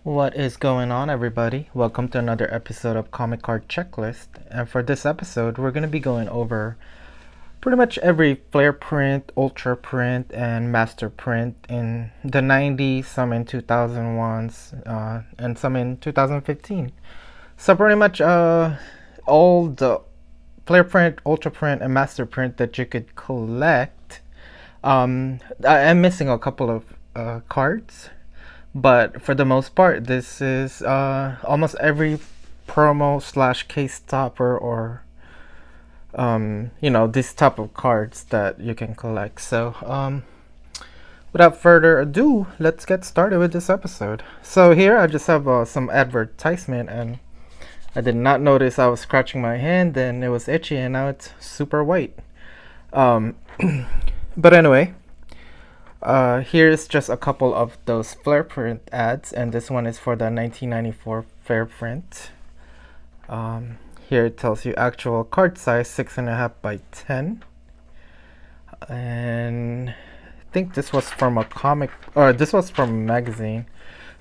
What is going on, everybody? Welcome to another episode of Comic Card Checklist. And for this episode, we're going to be going over pretty much every FlairPrint, Ultra Print, and Masterprint in the 90s, some in 2001s, and some in 2015. So pretty much all the FlairPrint, Ultra Print, and Masterprint that you could collect. I'm missing a couple of cards, but for the most part, this is almost every promo slash case topper or this type of cards that you can collect. So without further ado, let's get started with this episode. So here I just have some advertisement, and I did not notice I was scratching my hand, and it was itchy, and now it's super white. But anyway, here's just a couple of those FlairPrint ads, and this one is for the 1994 FlairPrint. Here it tells you actual card size 6.5 by 10, and I think this was from a comic, or this was from a magazine.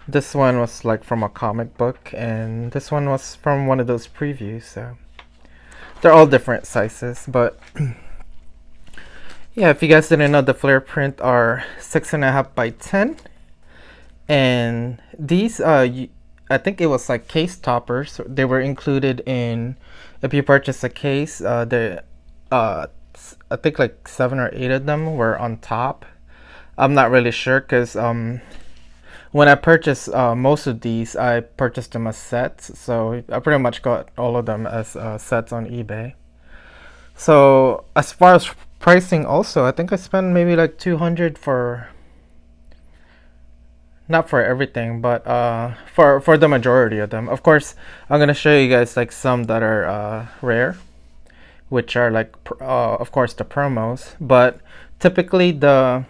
This one was like from a comic book, and this one was from one of those previews. So they're all different sizes, but yeah, if you guys didn't know, the FlairPrint are 6.5 by 10, and these I think it was like case toppers. They were included in, if you purchase a case, I think like 7 or 8 of them were on top. I'm not really sure because when I purchased most of these, I purchased them as sets, so I pretty much got all of them as sets on eBay. So as far as pricing, also, I think I spent maybe like 200 for, not for everything, but for the majority of them. Of course, I'm gonna show you guys like some that are rare, which are like of course the promos. But typically I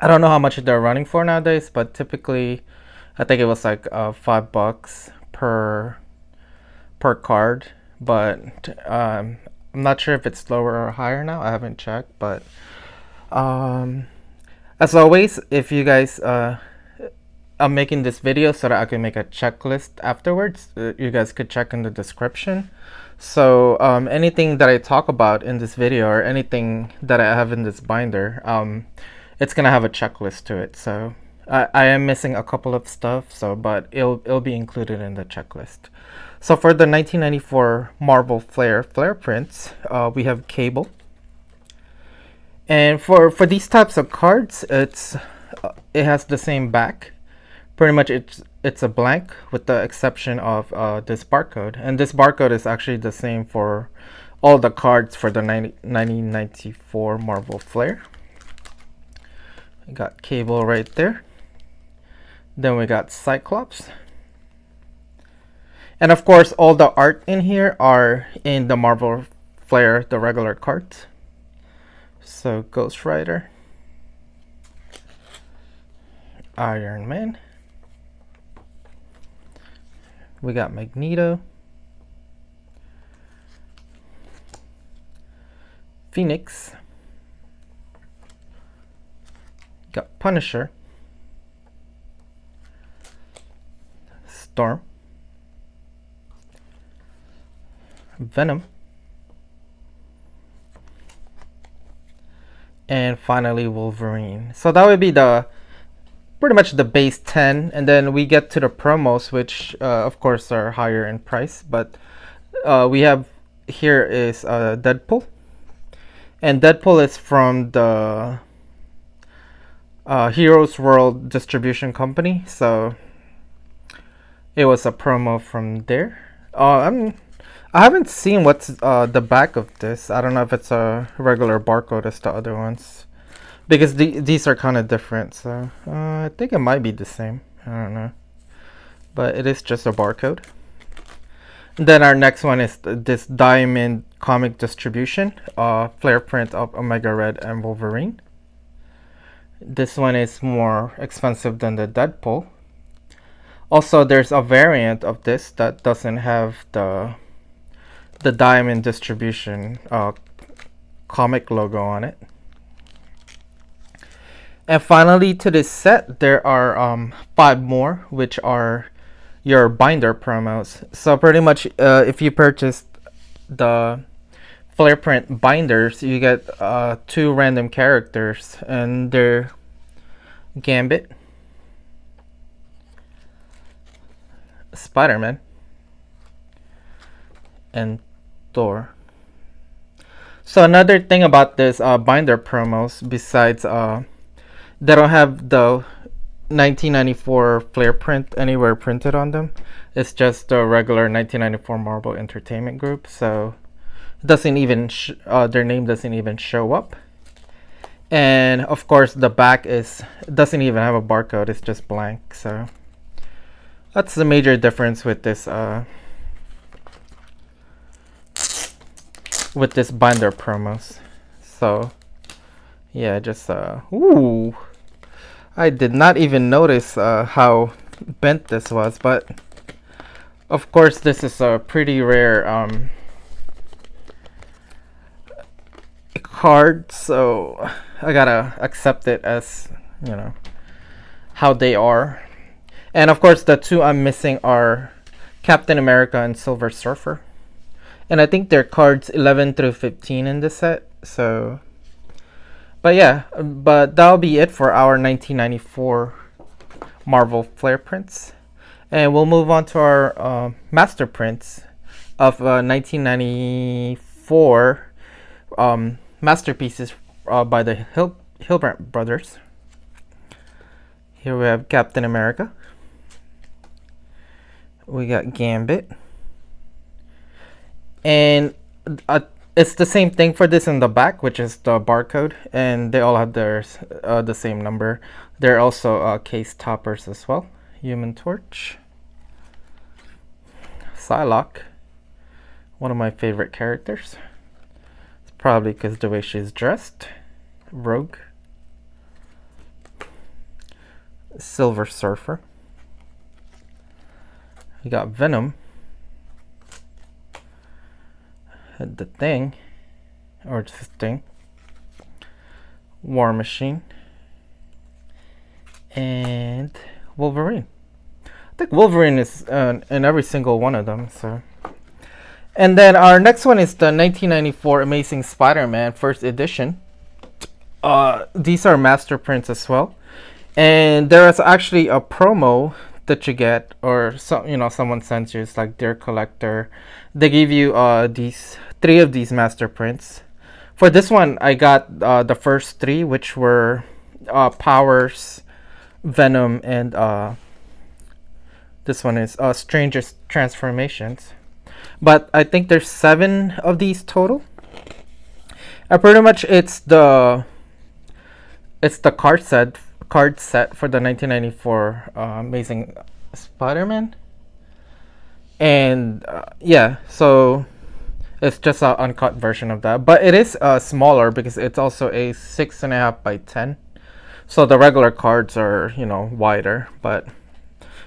don't know how much they're running for nowadays, but typically I think it was like $5 per card. But I'm not sure if it's lower or higher now. I haven't checked, but as always, if you guys I'm making this video so that I can make a checklist afterwards. You guys could check in the description. So anything that I talk about in this video or anything that I have in this binder, it's gonna have a checklist to it. So I am missing a couple of stuff, but it'll be included in the checklist. So for the 1994 Marvel Flair prints, we have Cable. And for these types of cards, it has the same back. Pretty much it's a blank with the exception of this barcode, and this barcode is actually the same for all the cards for the 1994 Marvel Flair. We got Cable right there. Then we got Cyclops. And of course, all the art in here are in the Marvel Flair, the regular cards. So Ghostwriter, Iron Man. We got Magneto, Phoenix, got Punisher, Storm, Venom, and finally Wolverine. So that would be pretty much the base 10, and then we get to the promos, which of course are higher in price. But we have here is Deadpool, and Deadpool is from the Heroes World Distribution Company, so it was a promo from there. I haven't seen what's the back of this. I don't know if it's a regular barcode as the other ones, because these are kind of different. So I think it might be the same. I don't know, but it is just a barcode. Then our next one is this Diamond Comic Distribution, FlairPrint of Omega Red and Wolverine. This one is more expensive than the Deadpool. Also, there's a variant of this that doesn't have the Diamond Distribution comic logo on it. And finally, to this set, there are 5 more, which are your binder promos. So pretty much, if you purchase the FlairPrint binders, you get 2 random characters, and they're Gambit, Spiderman, and Thor. So another thing about this binder promos, besides they don't have the 1994 FlairPrint anywhere printed on them. It's just the regular 1994 Marvel Entertainment Group. So it doesn't even their name doesn't even show up. And of course, the back doesn't even have a barcode. It's just blank. So that's the major difference with this binder promos. So yeah, just ooh, I did not even notice how bent this was, but of course this is a pretty rare card, so I gotta accept it as, you know, how they are. And of course the 2 I'm missing are Captain America and Silver Surfer, and I think they're cards 11 through 15 in this set. So but yeah, but that'll be it for our 1994 Marvel FlairPrints. And we'll move on to our Masterprints of 1994 masterpieces by the Hildebrandt brothers. Here we have Captain America. We got Gambit. And it's the same thing for this in the back, which is the barcode, and they all have their the same number. They're also case toppers as well. Human Torch, Psylocke, one of my favorite characters. It's probably because the way she's dressed. Rogue, Silver Surfer. We got Venom. The Thing, or just Thing, War Machine, and Wolverine. I think Wolverine is in every single one of them. So, and then our next one is the 1994 Amazing Spider-Man First Edition. These are Masterprints as well, and there is actually a promo that you get, or someone sends you. It's like their collector. They give you these 3 of these Masterprints. For this one, I got the first 3, which were Powers, Venom, and this one is Strangest Transformations. But I think there's 7 of these total. Pretty much it's the card set for the 1994 Amazing Spider-Man. And yeah, so it's just an uncut version of that, but it is smaller because it's also a 6.5 by 10. So the regular cards are, wider, but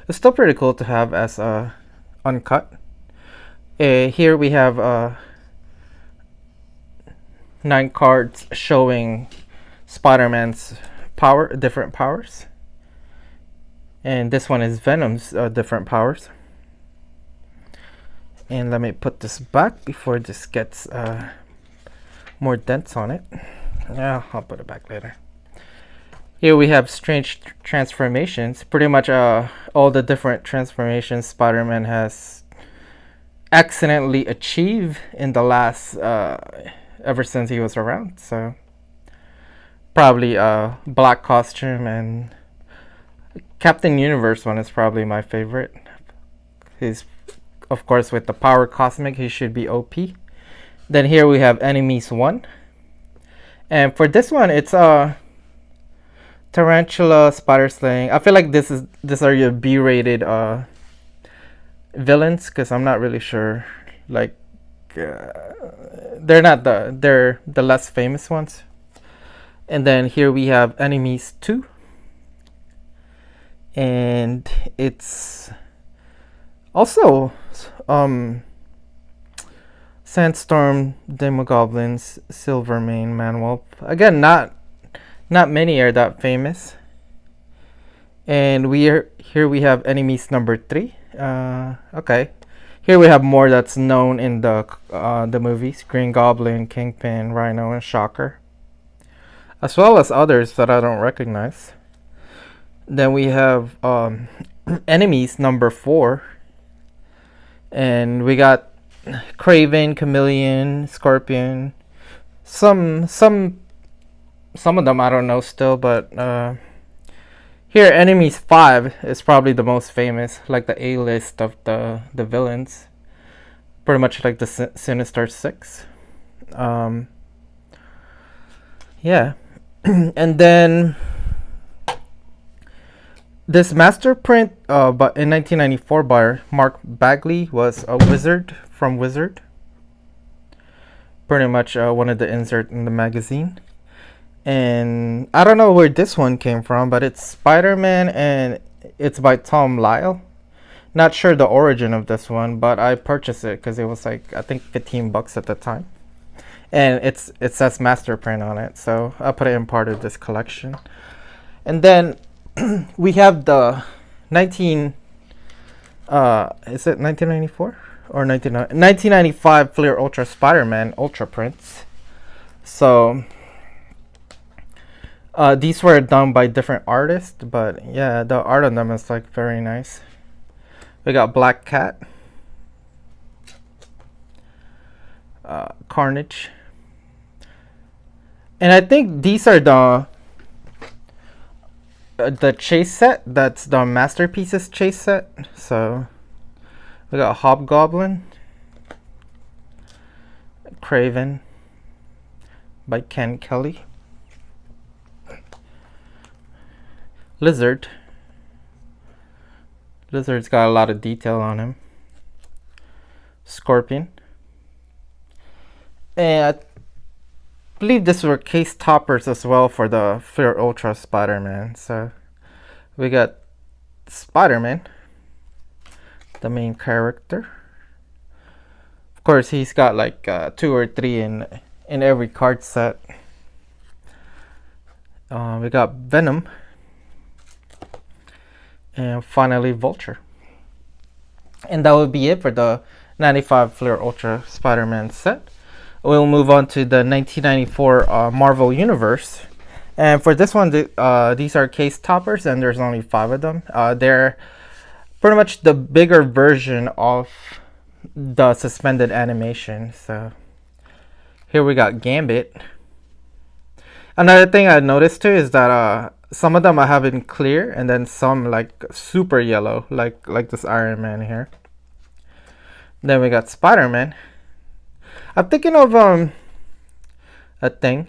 it's still pretty cool to have as uncut. Here we have 9 cards showing Spider-Man's different powers, and this one is Venom's different powers. And let me put this back before this gets more dents on it. Yeah, I'll put it back later. Here we have Strange Transformations. Pretty much all the different transformations Spider-Man has accidentally achieved in the last ever since he was around. So probably black costume, and Captain Universe one is probably my favorite. He's, of course, with the power cosmic, he should be OP. Then here we have Enemies 1. And for this one, it's Tarantula, Spider Slaying. I feel like these are your B-rated villains, because I'm not really sure. Like they're the less famous ones. And then here we have Enemies 2. And it's also Sandstorm, Demogoblins, Silvermane, Manwolf. Again, not Not many are that famous. And here we have enemies number 3. Okay. Here we have more that's known in the movies: Green Goblin, Kingpin, Rhino, and Shocker, as well as others that I don't recognize. Then we have enemies number 4, and we got Craven, Chameleon, Scorpion. Some of them I don't know still, but here enemies 5 is probably the most famous, like the A-list of the villains, pretty much like the Sinister Six. Yeah. And then this Masterprint, but in 1994 by Mark Bagley, was a wizard from Wizard. Pretty much one of the insert in the magazine. And I don't know where this one came from, but it's Spiderman, and it's by Tom Lyle. Not sure the origin of this one, but I purchased it because it was like, I think, $15 at the time. And it says Masterprint on it, so I put it in part of this collection. And then we have the is it 1994 or 1995 Flir Ultra Spider-Man Ultra Prints. So these were done by different artists, but yeah, the art on them is like very nice. We got Black Cat, Carnage, and I think these are the chase set. That's the Masterpieces chase set. So we got Hobgoblin, Craven by Ken Kelly, Lizard's got a lot of detail on him. Scorpion. And I believe these were case toppers as well for the Flir Ultra Spider-Man. So we got Spiderman, the main character. Of course, he's got like 2 or 3 in every card set. We got Venom. And finally Vulture. And that would be it for the 95 Flir Ultra Spider-Man set. We'll move on to the 1994 Marvel Universe. And for this one, these are case toppers, and there's only 5 of them. They're pretty much the bigger version of the suspended animation. So here we got Gambit. Another thing I noticed too is that some of them I have in clear, and then some like super yellow, like this Iron Man here. Then we got Spider-Man. I'm thinking of a thing,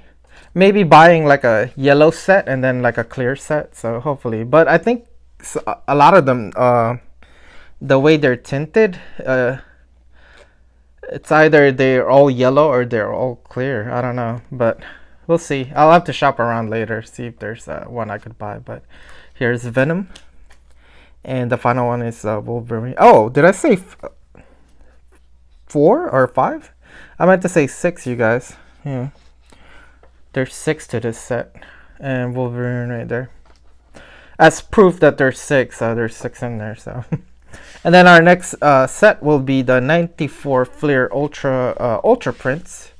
maybe buying like a yellow set and then like a clear set. So hopefully, but I think a lot of them, the way they're tinted, it's either they're all yellow or they're all clear. I don't know, but we'll see. I'll have to shop around later, see if there's one I could buy. But here's Venom. And the final one is Wolverine. Oh, did I say 4 or 5? I meant to say 6, you guys. Yeah. There's 6 to this set. And Wolverine right there. As proof that there's 6, there's 6 in there. So, and then our next set will be the 94 Flir Ultra Prints.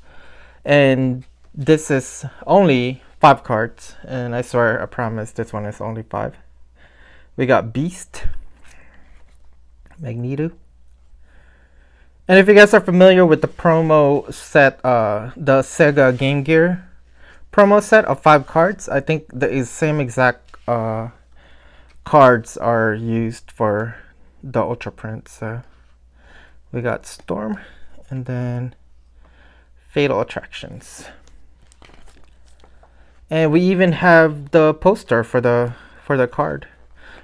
And this is only 5 cards, and I swear, I promise, this one is only 5. We got Beast, Magneto, and if you guys are familiar with the promo set, the Sega Game Gear promo set of 5 cards, I think the same exact cards are used for the Ultra Print. So we got Storm, and then Fatal Attractions. And we even have the poster for the card.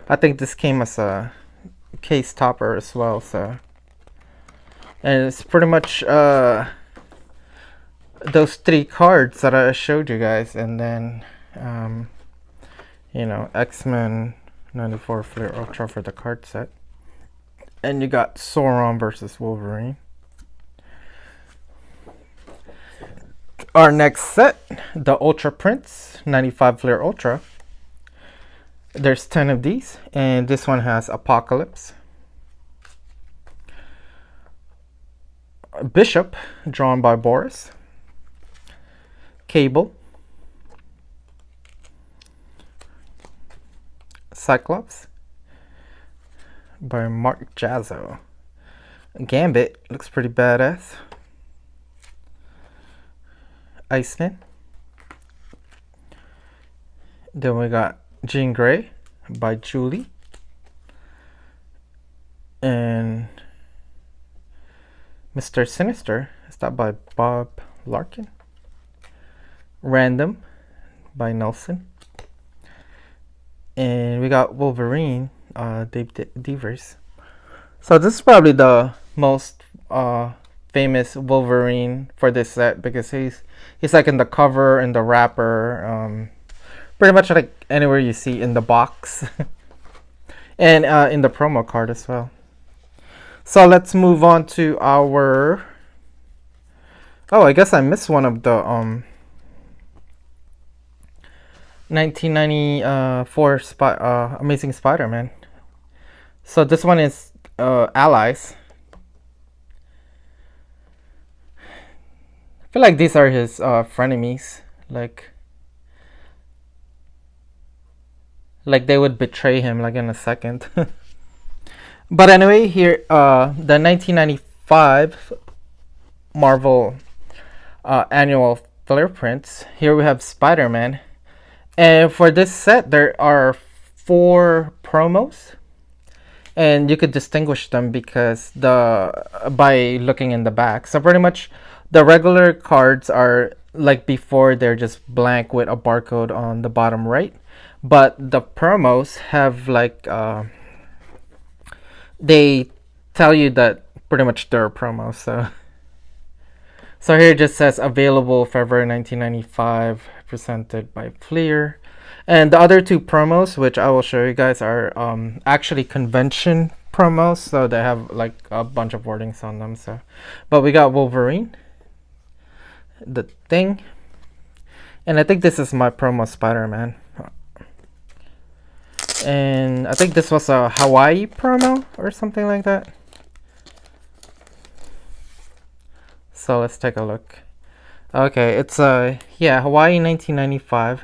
I think this came as a case topper as well. So, and it's pretty much those 3 cards that I showed you guys, and then you know, X-Men 94 Flir Ultra for the card set. And you got Sauron versus Wolverine. Our next set, the Ultra Prints 95 Flir Ultra. There's 10 of these, and this one has Apocalypse, Bishop, drawn by Boris, Cable, Cyclops by Mark Jazzo, Gambit, looks pretty badass, Iceman. Then we got Jean Grey by Julie, and Mr. Sinister, is that by Bob Larkin, Random by Nelson, and we got Wolverine, Dave Devers. So this is probably the most famous Wolverine for this set, because he's like in the cover and the wrapper, pretty much like anywhere you see in the box, and in the promo card as well. So let's move on to our. Oh, I guess I missed one of the 1994 Amazing Spider-Man. So this one is Allies. I feel like these are his frenemies. Like they would betray him like in a second. But anyway, here the 1995 Marvel annual FlairPrints. Here we have Spider-Man, and for this set there are 4 promos, and you could distinguish them because by looking in the back. So pretty much the regular cards are like before, they're just blank with a barcode on the bottom right, but the promos have like they tell you that pretty much they're promos. So here it just says available February 1995, presented by Flir. And the other 2 promos, which I will show you guys, are actually convention promos, so they have like a bunch of wordings on them. So, but we got Wolverine, the Thing, and I think this is my promo Spider-Man. And I think this was a Hawaii promo or something like that. So let's take a look. Okay, it's Hawaii 1995,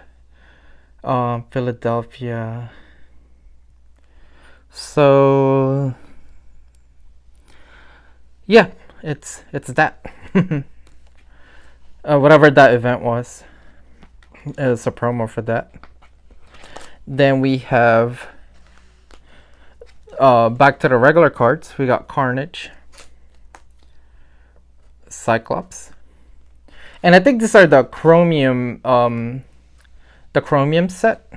Philadelphia. So yeah, it's that. Whatever that event was, it's a promo for that. Then we have back to the regular cards. We got Carnage, Cyclops, and I think these are the chromium set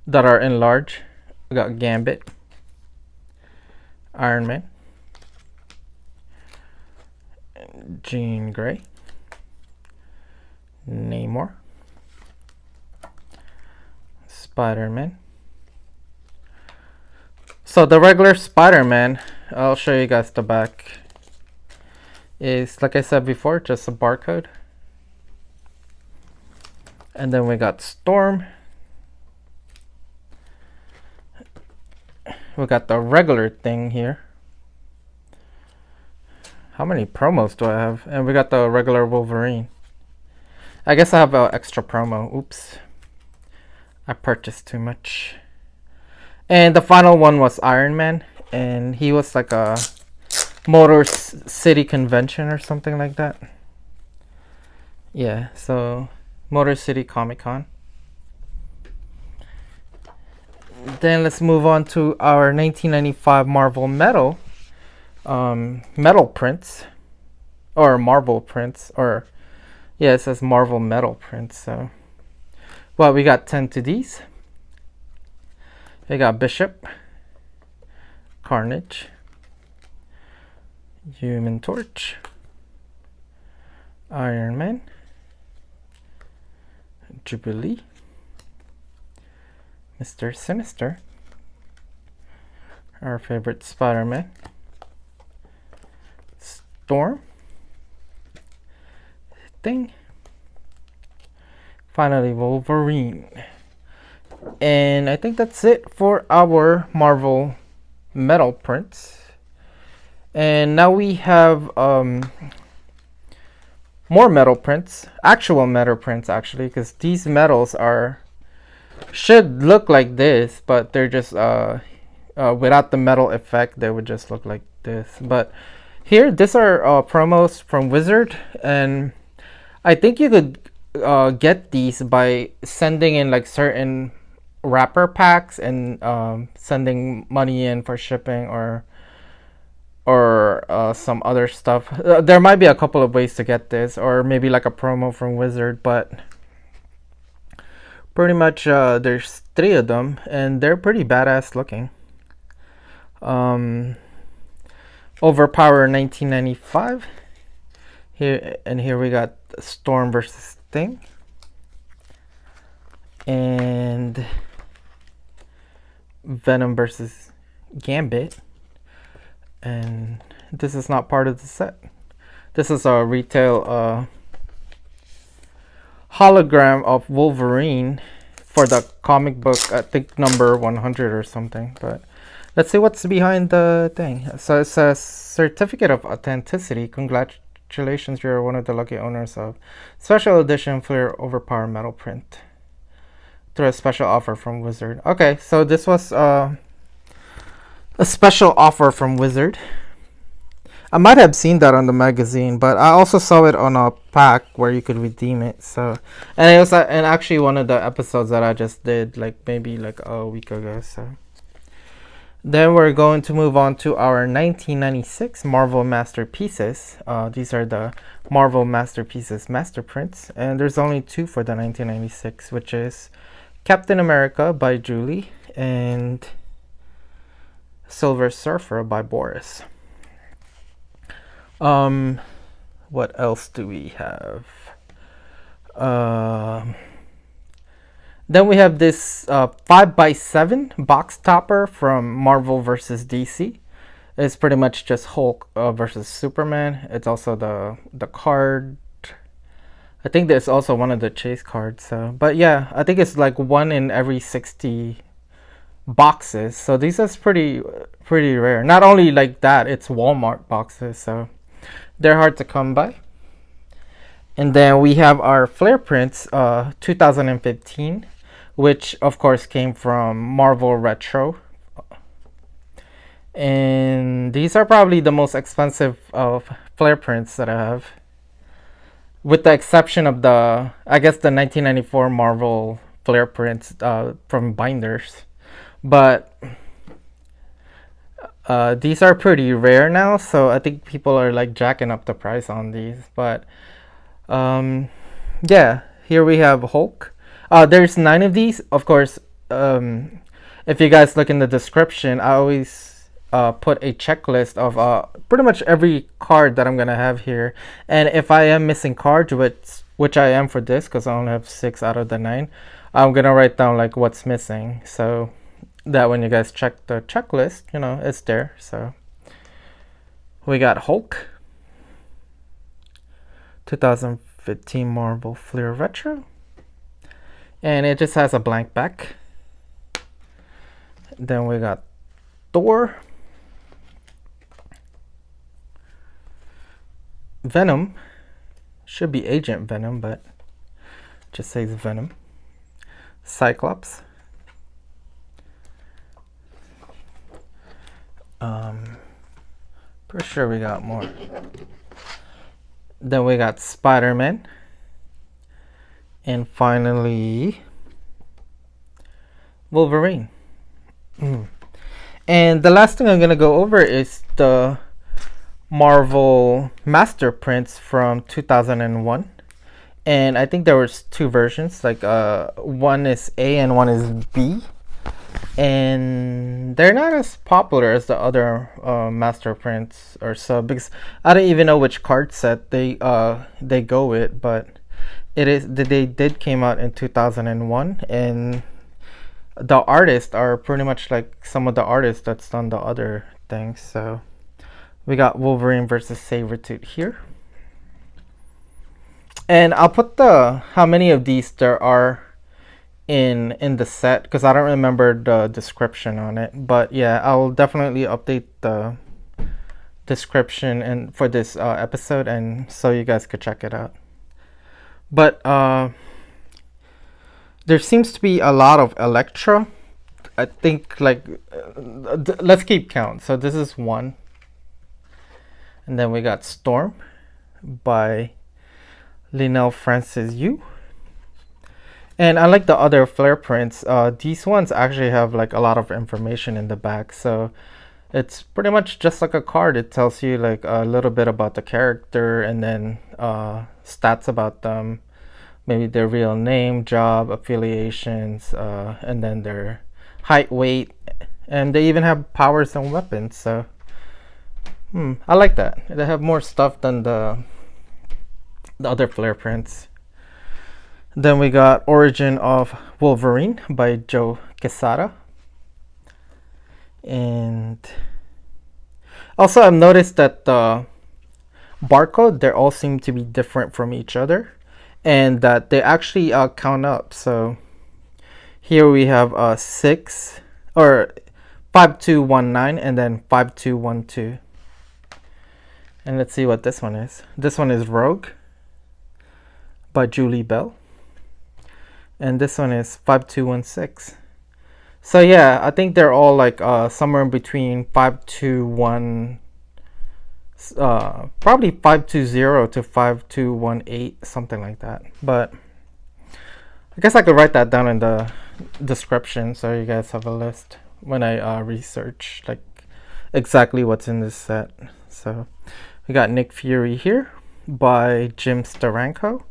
that are in large. We got Gambit, Iron Man, Jean Grey, Namor, Spider-Man. So the regular Spider-Man, I'll show you guys the back, is, like I said before, just a barcode. And then we got Storm. We got the regular Thing here. How many promos do I have? And we got the regular Wolverine. I guess I have an extra promo. Oops. I purchased too much. And the final one was Iron Man, and he was like a Motor City convention or something like that. Yeah, so Motor City Comic Con. Then let's move on to our 1995 Marvel Metal prints, or Marvel prints, or yeah, it says Marvel Metal prints. So, well, we got 10 to these. We got Bishop, Carnage, Human Torch, Iron Man, Jubilee, Mr. Sinister, our favorite Spider-Man, Storm, Thing, Finally, Wolverine. And I think that's it for our Marvel metal prints. And now we have more metal prints, actual metal prints actually, because these metals should look like this, but they're just without the metal effect, they would just look like this. But here, these are promos from Wizard, and I think you could get these by sending in like certain wrapper packs and sending money in for shipping or some other stuff. There might be a couple of ways to get this, or maybe like a promo from Wizard, but pretty much there's 3 of them and they're pretty badass looking. Overpower 1995 here, and here we got Storm versus Thing, and Venom versus Gambit. And this is not part of the set. This is a retail hologram of Wolverine for the comic book, I think number 100 or something. But let's see what's behind the thing. So it says Certificate of Authenticity. Congratulations, you're one of the lucky owners of Special Edition Flir Overpower Metal Print through a special offer from Wizard. Okay, so this was a special offer from Wizard. I might have seen that on the magazine, but I also saw it on a pack where you could redeem it. So, and it was and actually one of the episodes that I just did, like maybe like a week ago. So then we're going to move on to our 1996 Marvel Masterpieces. These are the Marvel Masterpieces Masterprints, and there's only 2 for the 1996, which is Captain America by Julie and Silver Surfer by Boris. What else do we have? Then we have this 5x7 box topper from Marvel vs. DC. It's pretty much just Hulk versus Superman. It's also the card. I think there's also one of the chase cards. So, but yeah, I think it's like 1 in every 60 boxes. So these are pretty rare. Not only like that, it's Walmart boxes, so they're hard to come by. And then we have our FlairPrints 2015, which of course came from Marvel Retro. And these are probably the most expensive of FlairPrints that I have, with the exception of the 1994 Marvel FlairPrints from binders. But these are pretty rare now, so I think people are like jacking up the price on these. But yeah, here we have Hulk. There's 9 of these. Of course, if you guys look in the description, I always put a checklist of pretty much every card that I'm gonna have here. And if I am missing cards, which I am for this, because I only have 6 out of the 9, I'm gonna write down like what's missing, so that when you guys check the checklist, you know, it's there. So we got Hulk 2015 Marvel Flir Retro, and it just has a blank back. Then we got Thor, Venom, should be Agent Venom, but just says Venom. Cyclops, pretty sure we got more. Then we got Spiderman, and finally Wolverine. And the last thing I'm gonna go over is the Marvel Masterprints from 2001. And I think there was 2 versions, like one is A and one is B, and they're not as popular as the other Masterprints or so, because I don't even know which card set they go with, but they did came out in 2001, and the artists are pretty much like some of the artists that's done the other things. So we got Wolverine versus Sabretooth here. And I'll put the how many of these there are in the set because I don't remember the description on it. But yeah, I'll definitely update the description and for this episode, and so you guys could check it out. But there seems to be a lot of Elektra. I think like let's keep count. So this is one, and then we got Storm by Linnell Francis Yu. And unlike the other Flair prints, these ones actually have like a lot of information in the back. So it's pretty much just like a card. It tells you like a little bit about the character and then stats about them, maybe their real name, job, affiliations, and then their height, weight, and they even have powers and weapons. So I like that. They have more stuff than the other Flair prints. Then we got Origin of Wolverine by Joe Quezada. And also I've noticed that the barcode, they all seem to be different from each other. And that they actually count up. So here we have 6 or 5219 and then 5212. And let's see what this one is. This one is Rogue by Julie Bell. And this one is 5216. So yeah, I think they're all like somewhere in between 521, probably 520 to 5218, something like that. But I guess I could write that down in the description so you guys have a list when I research like exactly what's in this set. So we got Nick Fury here by Jim Steranko.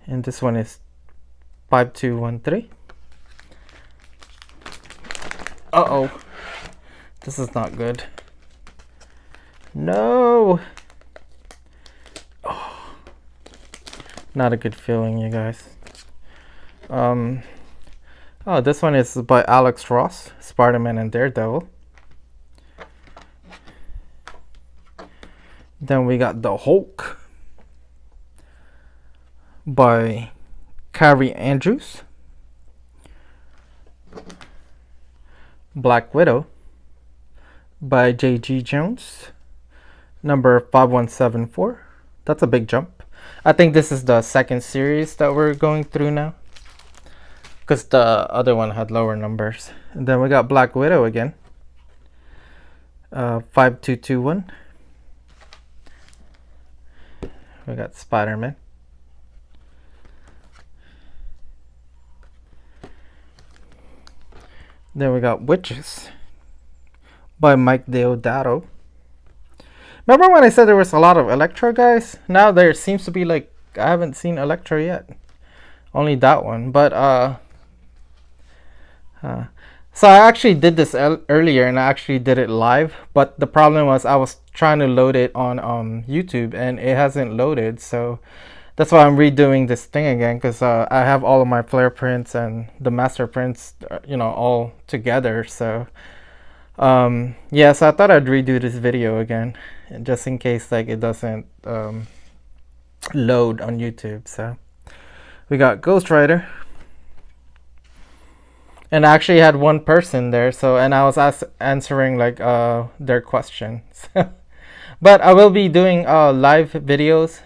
And this one is 5213. Uh-oh. This is not good. No. Oh. Not a good feeling, you guys. Oh, this one is by Alex Ross, Spiderman and Daredevil. Then we got The Hulk by Carrie Andrews. Black Widow by J.G. Jones, number 5174. That's a big jump. I think this is the second series that we're going through now, because the other one had lower numbers. And then we got Black Widow again, 5221. We got Spiderman. Then we got Witches by Mike Deodato. Remember when I said there was a lot of Elektra, guys? Now there seems to be like, I haven't seen Elektra yet. Only that one. But, so I actually did this earlier and I actually did it live. But the problem was I was trying to load it on YouTube and it hasn't loaded. So that's why I'm redoing this thing again, because I have all of my Flair prints and the Masterprints, all together. So yeah, so I thought I'd redo this video again, just in case like it doesn't load on YouTube. So we got Ghostwriter, and I actually had one person there. So and I was answering like their questions. But I will be doing live videos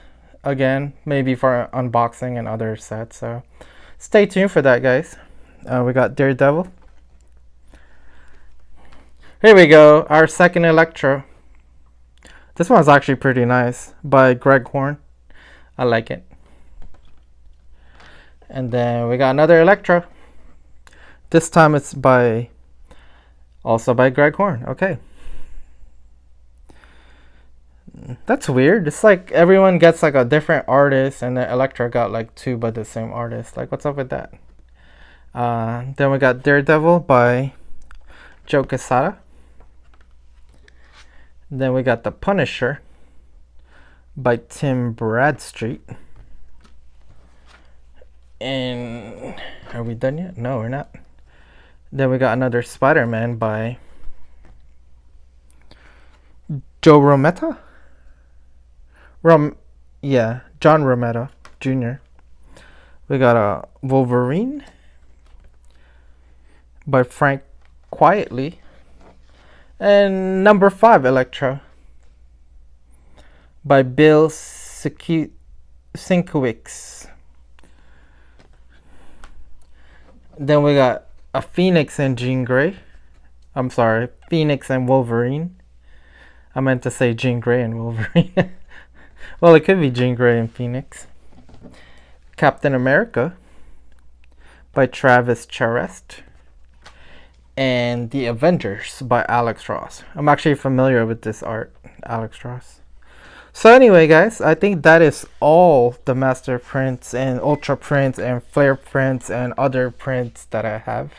again, maybe for unboxing and other sets, so stay tuned for that, guys. We got Daredevil. Here we go, our second Elektra. This one's actually pretty nice, by Greg Horn. I like it. And then we got another Elektra. This time it's also by Greg Horn. Okay. That's weird. It's like everyone gets like a different artist, and then Elektra got like 2 by the same artist. Like, what's up with that? Then we got Daredevil by Joe Quesada. Then we got The Punisher by Tim Bradstreet. And are we done yet? No, we're not. Then we got another Spider-Man by Joe Rometa. Yeah, John Romita Jr. We got a Wolverine by Frank Quietly. And number 5, Electra by Bill Sienkiewicz. Then we got a Phoenix and Jean Grey. I'm sorry, Phoenix and Wolverine. I meant to say Jean Grey and Wolverine. Well, it could be Jean Grey and Phoenix. Captain America by Travis Charest. And The Avengers by Alex Ross. I'm actually familiar with this art, Alex Ross. So anyway, guys, I think that is all the master prints and ultra prints and flare prints and other prints that I have.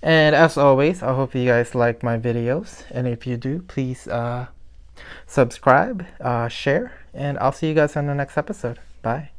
And as always, I hope you guys like my videos. And if you do, please subscribe, share, and I'll see you guys on the next episode. Bye.